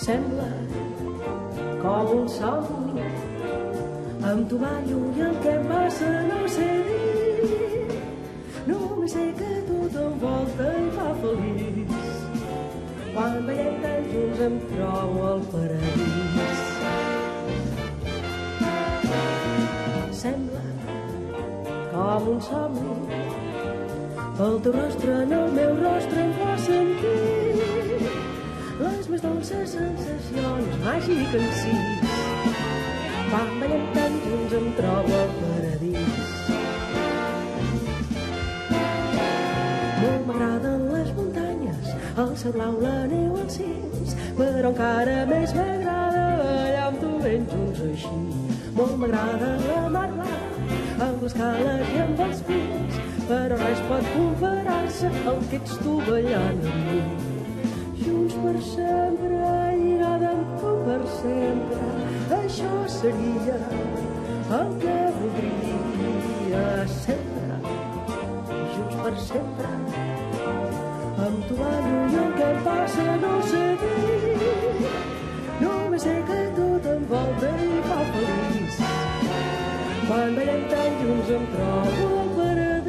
Sembla com un somni, amb tu ballo i el que em passa no sé dir. Només sé que tot envolta i fa feliç. Quan veiem tan junts em trobo al paradís. Sembla com un somni, el teu rostre en el meu rostre em fa sentir les més dolces sensacions màgiques sí. Quan ballem tan junts em trobo al paradís. Molt m'agraden les muntanyes, el cel blau, la neu, els cims, però encara més m'agrada ballar amb tu ben junts així. Molt m'agrada la mar blanca, amb les cales i amb els pins, però res pot comparar-se al que ets tu ballant amb mi. Junts per sempre, lligada amb tu per sempre, això seria el que voldria sempre. Junts per sempre, amb tu ballo i el que em passa no sé dir. Només sé que tot em volta i fa feliç. Quan ballem tan junts em trobo al paradís.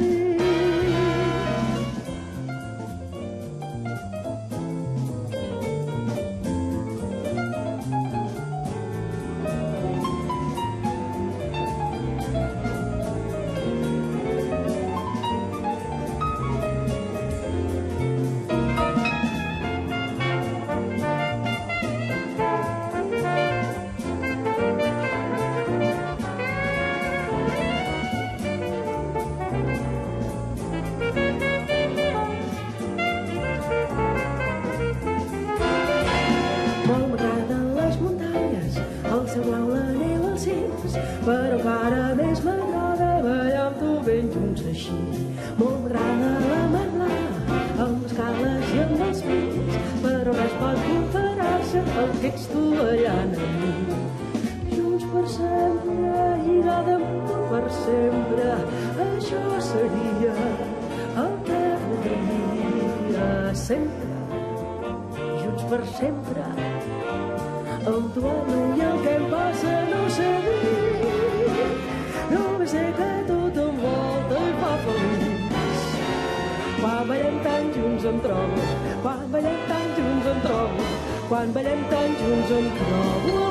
Però encara més m'agrada ballar amb tu ben junts així. Molt m'agrada la mar blava, amb les cales i amb els pins, però res pot comparar-se al que ets tu ballant amb mi. Junts per sempre, lligada amb tu per sempre, això seria el que voldria sempre. Junts per sempre, amb tu i el que em passa no sé dir. Només sé que tot envolta i fa feliç. Quan ballem tan junts em trobo, quan ballem tan junts em trobo, quan ballem tan junts em trobo.